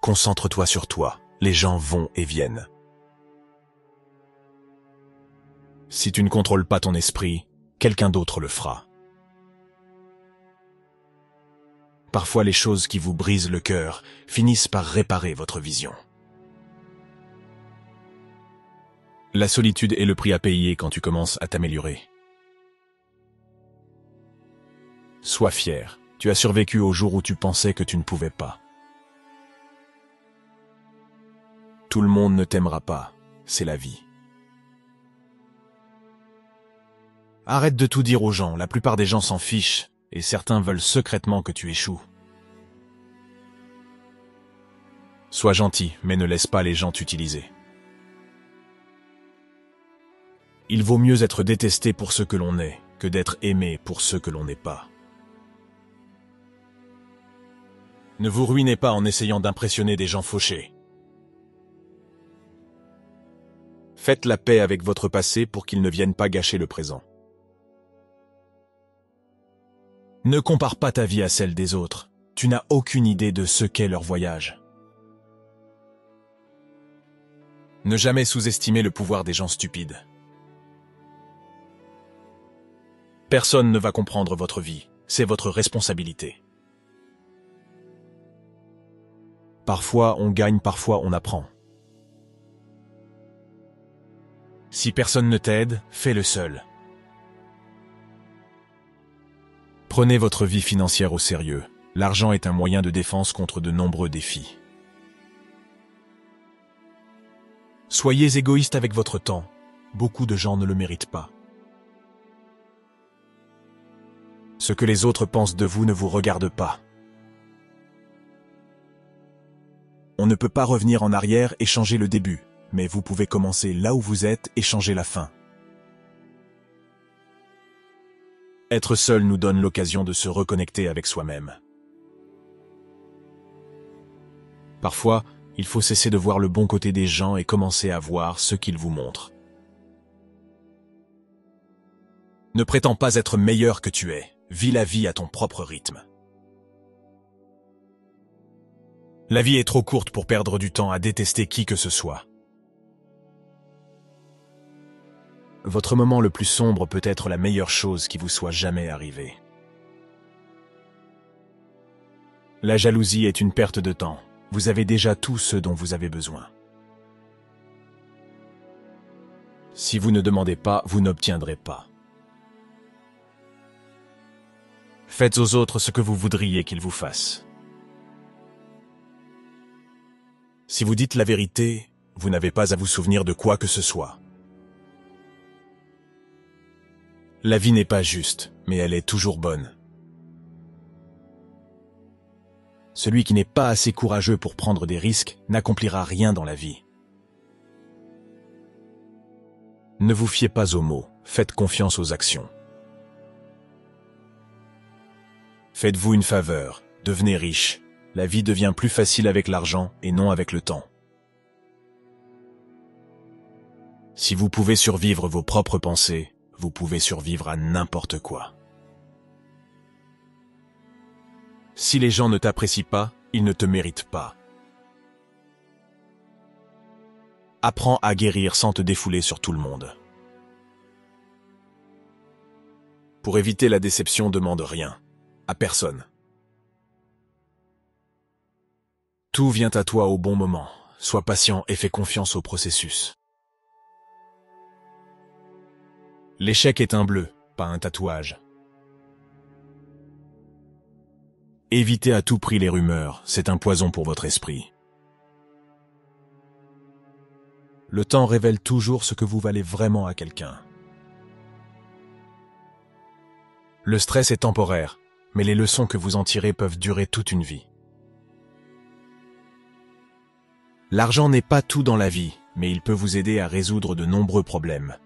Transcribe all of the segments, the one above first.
Concentre-toi sur toi, les gens vont et viennent. Si tu ne contrôles pas ton esprit, quelqu'un d'autre le fera. Parfois les choses qui vous brisent le cœur finissent par réparer votre vision. La solitude est le prix à payer quand tu commences à t'améliorer. Sois fier, tu as survécu au jour où tu pensais que tu ne pouvais pas. Tout le monde ne t'aimera pas, c'est la vie. Arrête de tout dire aux gens, la plupart des gens s'en fichent, et certains veulent secrètement que tu échoues. Sois gentil, mais ne laisse pas les gens t'utiliser. Il vaut mieux être détesté pour ce que l'on est, que d'être aimé pour ce que l'on n'est pas. Ne vous ruinez pas en essayant d'impressionner des gens fauchés. Faites la paix avec votre passé pour qu'il ne vienne pas gâcher le présent. Ne compare pas ta vie à celle des autres. Tu n'as aucune idée de ce qu'est leur voyage. Ne jamais sous-estimer le pouvoir des gens stupides. Personne ne va comprendre votre vie. C'est votre responsabilité. Parfois on gagne, parfois on apprend. Si personne ne t'aide, fais-le seul. Prenez votre vie financière au sérieux. L'argent est un moyen de défense contre de nombreux défis. Soyez égoïste avec votre temps. Beaucoup de gens ne le méritent pas. Ce que les autres pensent de vous ne vous regarde pas. On ne peut pas revenir en arrière et changer le début, mais vous pouvez commencer là où vous êtes et changer la fin. Être seul nous donne l'occasion de se reconnecter avec soi-même. Parfois, il faut cesser de voir le bon côté des gens et commencer à voir ce qu'ils vous montrent. Ne prétends pas être meilleur que tu es. Vis la vie à ton propre rythme. La vie est trop courte pour perdre du temps à détester qui que ce soit. Votre moment le plus sombre peut être la meilleure chose qui vous soit jamais arrivée. La jalousie est une perte de temps. Vous avez déjà tout ce dont vous avez besoin. Si vous ne demandez pas, vous n'obtiendrez pas. Faites aux autres ce que vous voudriez qu'ils vous fassent. Si vous dites la vérité, vous n'avez pas à vous souvenir de quoi que ce soit. La vie n'est pas juste, mais elle est toujours bonne. Celui qui n'est pas assez courageux pour prendre des risques n'accomplira rien dans la vie. Ne vous fiez pas aux mots, faites confiance aux actions. Faites-vous une faveur, devenez riche. La vie devient plus facile avec l'argent et non avec le temps. Si vous pouvez survivre vos propres pensées, vous pouvez survivre à n'importe quoi. Si les gens ne t'apprécient pas, ils ne te méritent pas. Apprends à guérir sans te défouler sur tout le monde. Pour éviter la déception, demande rien, à personne. Tout vient à toi au bon moment. Sois patient et fais confiance au processus. L'échec est un bleu, pas un tatouage. Évitez à tout prix les rumeurs, c'est un poison pour votre esprit. Le temps révèle toujours ce que vous valez vraiment à quelqu'un. Le stress est temporaire, mais les leçons que vous en tirez peuvent durer toute une vie. L'argent n'est pas tout dans la vie, mais il peut vous aider à résoudre de nombreux problèmes.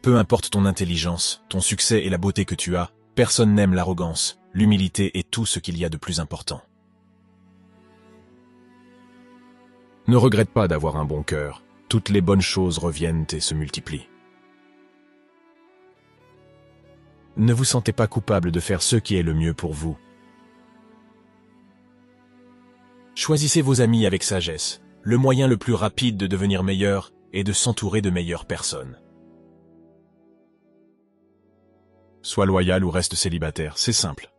Peu importe ton intelligence, ton succès et la beauté que tu as, personne n'aime l'arrogance, l'humilité est tout ce qu'il y a de plus important. Ne regrette pas d'avoir un bon cœur, toutes les bonnes choses reviennent et se multiplient. Ne vous sentez pas coupable de faire ce qui est le mieux pour vous. Choisissez vos amis avec sagesse. Le moyen le plus rapide de devenir meilleur est de s'entourer de meilleures personnes. Sois loyal ou reste célibataire, c'est simple.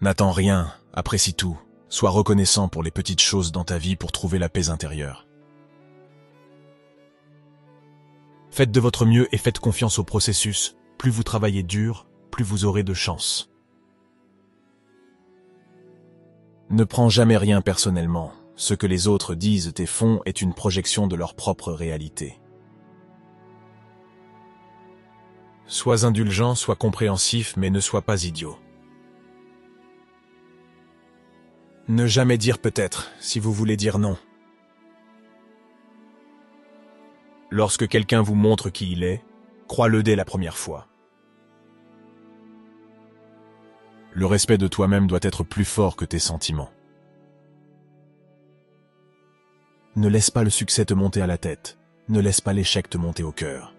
N'attends rien, apprécie tout. Sois reconnaissant pour les petites choses dans ta vie pour trouver la paix intérieure. Faites de votre mieux et faites confiance au processus. Plus vous travaillez dur, plus vous aurez de chance. Ne prends jamais rien personnellement. Ce que les autres disent et font est une projection de leur propre réalité. Sois indulgent, sois compréhensif, mais ne sois pas idiot. Ne jamais dire peut-être, si vous voulez dire non. Lorsque quelqu'un vous montre qui il est, crois-le dès la première fois. Le respect de toi-même doit être plus fort que tes sentiments. Ne laisse pas le succès te monter à la tête. Ne laisse pas l'échec te monter au cœur.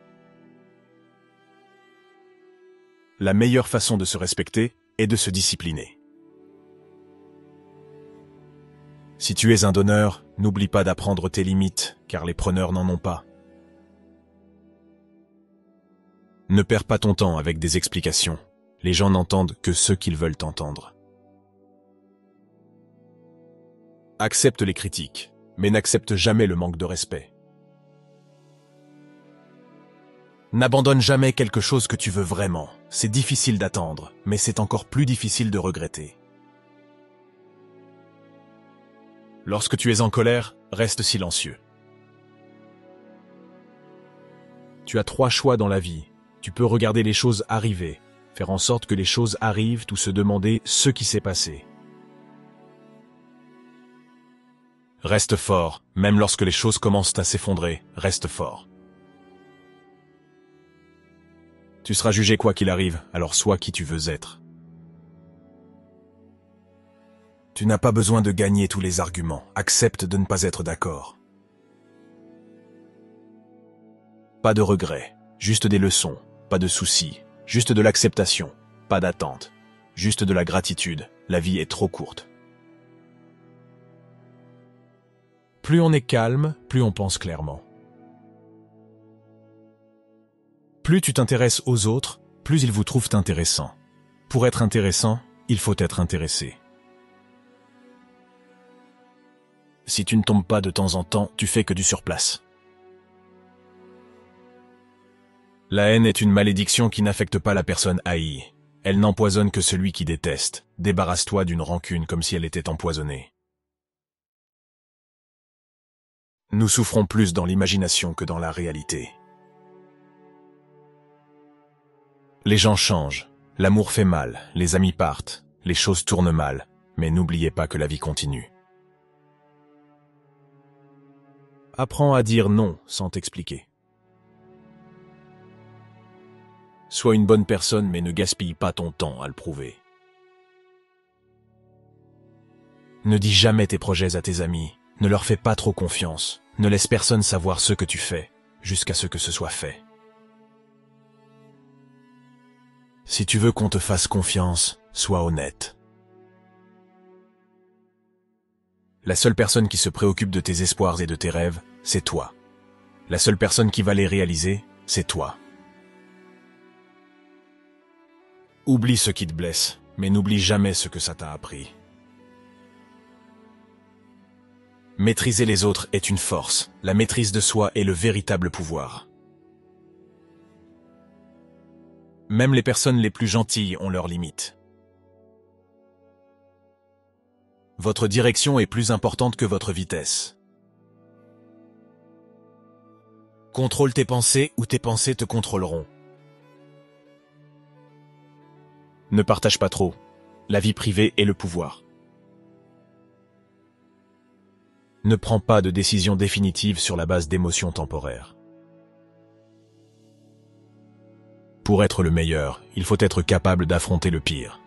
La meilleure façon de se respecter est de se discipliner. Si tu es un donneur, n'oublie pas d'apprendre tes limites, car les preneurs n'en ont pas. Ne perds pas ton temps avec des explications. Les gens n'entendent que ce qu'ils veulent entendre. Accepte les critiques, mais n'accepte jamais le manque de respect. N'abandonne jamais quelque chose que tu veux vraiment. C'est difficile d'attendre, mais c'est encore plus difficile de regretter. Lorsque tu es en colère, reste silencieux. Tu as 3 choix dans la vie. Tu peux regarder les choses arriver, faire en sorte que les choses arrivent ou se demander ce qui s'est passé. Reste fort, même lorsque les choses commencent à s'effondrer, reste fort. Tu seras jugé quoi qu'il arrive, alors sois qui tu veux être. Tu n'as pas besoin de gagner tous les arguments, accepte de ne pas être d'accord. Pas de regrets, juste des leçons, pas de soucis, juste de l'acceptation, pas d'attente, juste de la gratitude, la vie est trop courte. Plus on est calme, plus on pense clairement. Plus tu t'intéresses aux autres, plus ils vous trouvent intéressant. Pour être intéressant, il faut être intéressé. Si tu ne tombes pas de temps en temps, tu fais que du surplace. La haine est une malédiction qui n'affecte pas la personne haïe. Elle n'empoisonne que celui qui déteste. Débarrasse-toi d'une rancune comme si elle était empoisonnée. Nous souffrons plus dans l'imagination que dans la réalité. Les gens changent, l'amour fait mal, les amis partent, les choses tournent mal, mais n'oubliez pas que la vie continue. Apprends à dire non sans t'expliquer. Sois une bonne personne mais ne gaspille pas ton temps à le prouver. Ne dis jamais tes projets à tes amis, ne leur fais pas trop confiance, ne laisse personne savoir ce que tu fais, jusqu'à ce que ce soit fait. Si tu veux qu'on te fasse confiance, sois honnête. La seule personne qui se préoccupe de tes espoirs et de tes rêves, c'est toi. La seule personne qui va les réaliser, c'est toi. Oublie ce qui te blesse, mais n'oublie jamais ce que ça t'a appris. Maîtriser les autres est une force, la maîtrise de soi est le véritable pouvoir. Même les personnes les plus gentilles ont leurs limites. Votre direction est plus importante que votre vitesse. Contrôle tes pensées ou tes pensées te contrôleront. Ne partage pas trop. La vie privée est le pouvoir. Ne prends pas de décision définitive sur la base d'émotions temporaires. Pour être le meilleur, il faut être capable d'affronter le pire.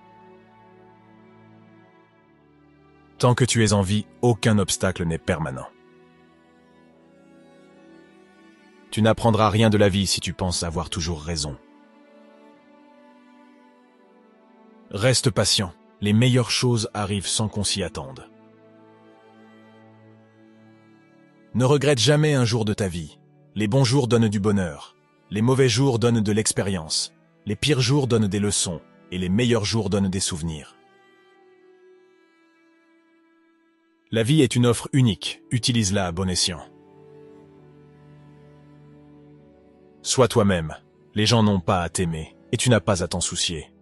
Tant que tu es en vie, aucun obstacle n'est permanent. Tu n'apprendras rien de la vie si tu penses avoir toujours raison. Reste patient. Les meilleures choses arrivent sans qu'on s'y attende. Ne regrette jamais un jour de ta vie. Les bons jours donnent du bonheur. Les mauvais jours donnent de l'expérience. Les pires jours donnent des leçons. Et les meilleurs jours donnent des souvenirs. La vie est une offre unique. Utilise-la à bon escient. Sois toi-même. Les gens n'ont pas à t'aimer. Et tu n'as pas à t'en soucier.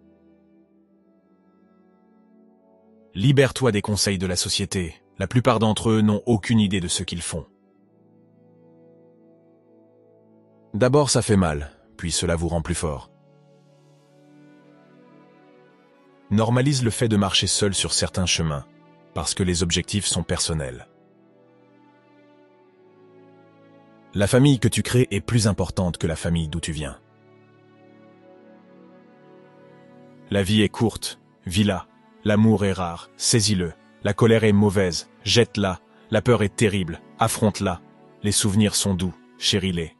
Libère-toi des conseils de la société. La plupart d'entre eux n'ont aucune idée de ce qu'ils font. D'abord ça fait mal, puis cela vous rend plus fort. Normalise le fait de marcher seul sur certains chemins, parce que les objectifs sont personnels. La famille que tu crées est plus importante que la famille d'où tu viens. La vie est courte, vis-la. L'amour est rare, saisis-le. La colère est mauvaise, jette-la. La peur est terrible, affronte-la. Les souvenirs sont doux, chéris-les.